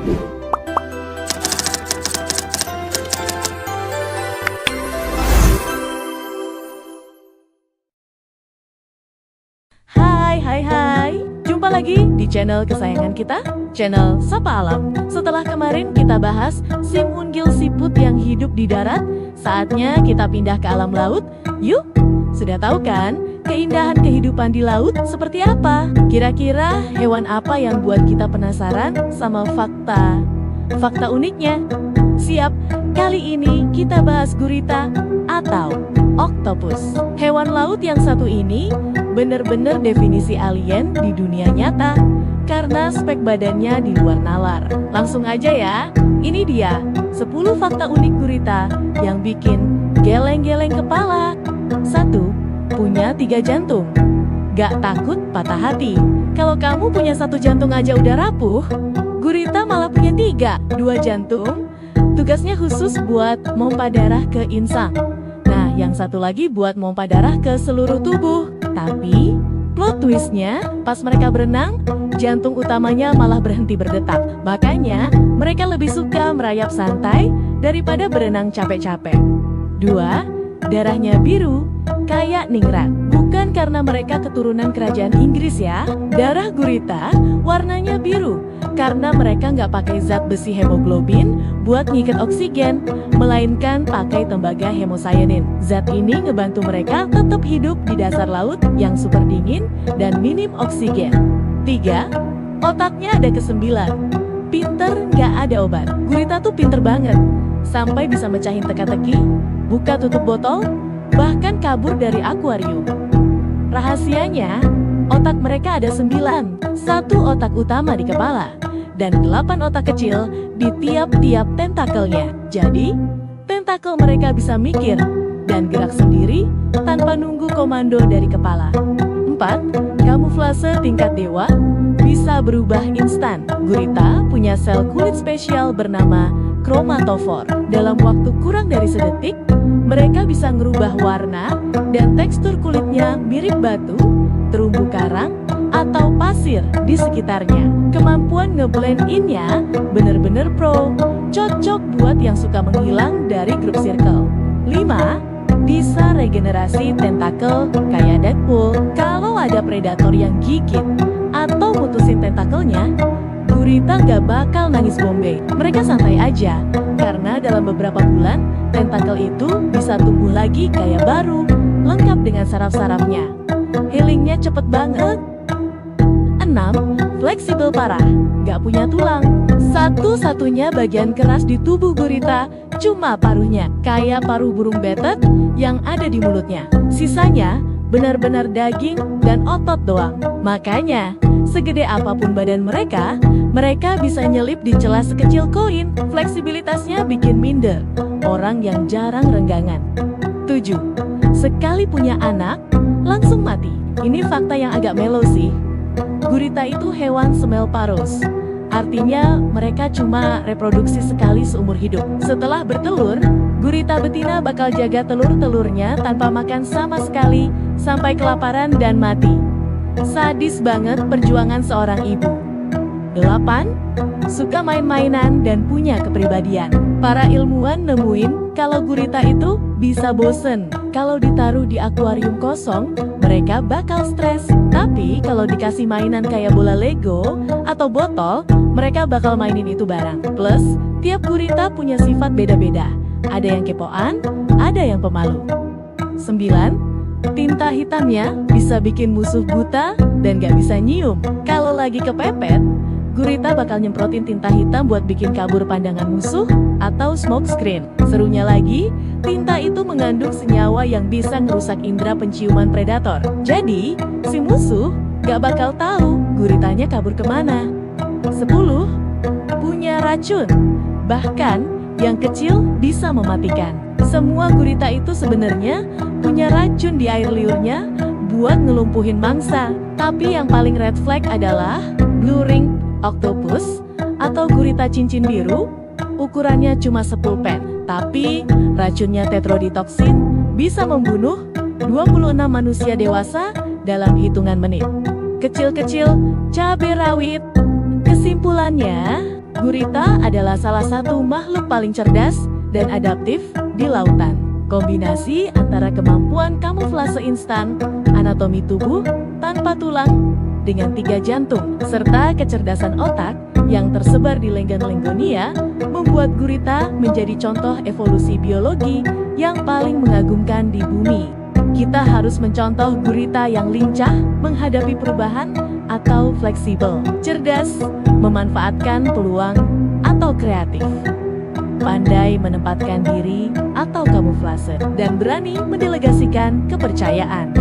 Hai, jumpa lagi di channel kesayangan kita, channel Sapa Alam. Setelah kemarin kita bahas si mungil siput yang hidup di darat, saatnya kita pindah ke alam laut. Yuk, sudah tahu kan keindahan kehidupan di laut seperti apa? Kira-kira hewan apa yang buat kita penasaran sama fakta uniknya? Siap, kali ini kita bahas gurita atau oktopus. Hewan laut yang satu ini bener-bener definisi alien di dunia nyata karena spek badannya di luar nalar. Langsung aja ya, ini dia 10 fakta unik gurita yang bikin geleng-geleng kepala. 1. Punya 3 jantung. Gak takut patah hati. Kalau kamu punya 1 jantung aja udah rapuh, gurita malah punya 3. 2 jantung, tugasnya khusus buat mompa darah ke insang. Nah, yang satu lagi buat mompa darah ke seluruh tubuh. Tapi, plot twistnya, pas mereka berenang, jantung utamanya malah berhenti berdetak. Makanya, mereka lebih suka merayap santai daripada berenang capek-capek. 2. Darahnya biru, kayak ningrat. Bukan karena mereka keturunan kerajaan Inggris ya. Darah gurita warnanya biru karena mereka nggak pakai zat besi hemoglobin buat ngikat oksigen, melainkan pakai tembaga hemocyanin. Zat ini ngebantu mereka tetap hidup di dasar laut yang super dingin dan minim oksigen. 3. Otaknya ada ke-9. Pinter nggak ada obat. Gurita tuh pinter banget, sampai bisa mecahin teka-teki, buka tutup botol, bahkan kabur dari akuarium. Rahasianya, otak mereka ada 9, 1 otak utama di kepala, dan 8 otak kecil di tiap-tiap tentakelnya. Jadi, tentakel mereka bisa mikir dan gerak sendiri tanpa nunggu komando dari kepala. 4. Kamuflase tingkat dewa, bisa berubah instan. Gurita punya sel kulit spesial bernama kromatofor. Dalam waktu kurang dari sedetik, mereka bisa ngerubah warna dan tekstur kulitnya mirip batu, terumbu karang, atau pasir di sekitarnya. Kemampuan ngeblend in-nya bener-bener pro, cocok buat yang suka menghilang dari grup circle. 5. Bisa regenerasi tentakel kayak Deadpool. Kalau ada predator yang gigit atau mutusin tentakelnya, gurita nggak bakal nangis bombe. Mereka santai aja, karena dalam beberapa bulan, tentakel itu bisa tumbuh lagi kayak baru, lengkap dengan saraf-sarafnya. Healingnya cepet banget. 6. Fleksibel parah, nggak punya tulang. Satu-satunya bagian keras di tubuh gurita cuma paruhnya, kayak paruh burung betet yang ada di mulutnya. Sisanya benar-benar daging dan otot doang. Makanya, segede apapun badan mereka, mereka bisa nyelip di celah sekecil koin. Fleksibilitasnya bikin minder orang yang jarang renggangan. 7. Sekali punya anak, langsung mati. Ini fakta yang agak melo sih. Gurita itu hewan semelparous. Artinya mereka cuma reproduksi sekali seumur hidup. Setelah bertelur, gurita betina bakal jaga telur-telurnya tanpa makan sama sekali sampai kelaparan dan mati. Sadis banget perjuangan seorang ibu. 8. Suka main-mainan dan punya kepribadian. Para ilmuwan nemuin kalau gurita itu bisa bosen. Kalau ditaruh di akuarium kosong, mereka bakal stres. Tapi kalau dikasih mainan kayak bola Lego atau botol, mereka bakal mainin itu bareng. Plus, tiap gurita punya sifat beda-beda. Ada yang kepoan, ada yang pemalu. 9. Tinta hitamnya bisa bikin musuh buta dan gak bisa nyium. Kalau lagi kepepet, gurita bakal nyemprotin tinta hitam buat bikin kabur pandangan musuh atau smoke screen. Serunya lagi, tinta itu mengandung senyawa yang bisa ngerusak indera penciuman predator. Jadi, si musuh gak bakal tahu guritanya kabur kemana. 10. Punya racun. Bahkan, yang kecil bisa mematikan. Semua gurita itu sebenarnya punya racun di air liurnya buat ngelumpuhin mangsa. Tapi yang paling red flag adalah blue ring octopus atau gurita cincin biru. Ukurannya cuma sepulpen, tapi racunnya tetroditoksin bisa membunuh 26 manusia dewasa dalam hitungan menit. Kecil-kecil cabai rawit. Kesimpulannya, Gurita adalah salah satu makhluk paling cerdas dan adaptif di lautan. Kombinasi antara kemampuan kamuflase instan, anatomi tubuh tanpa tulang, dengan 3 jantung, serta kecerdasan otak yang tersebar di Lenggan-Lenggonia, membuat gurita menjadi contoh evolusi biologi yang paling mengagumkan di bumi. Kita harus mencontoh gurita yang lincah menghadapi perubahan atau fleksibel, cerdas, memanfaatkan peluang atau kreatif, pandai menempatkan diri atau kamuflase, dan berani mendelegasikan kepercayaan.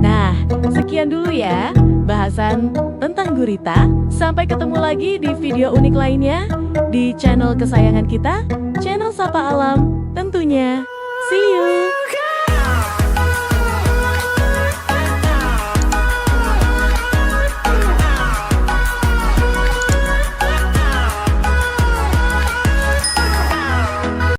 Nah, sekian dulu ya bahasan tentang gurita. Sampai ketemu lagi di video unik lainnya di channel kesayangan kita, channel Sapa Alam tentunya. See you!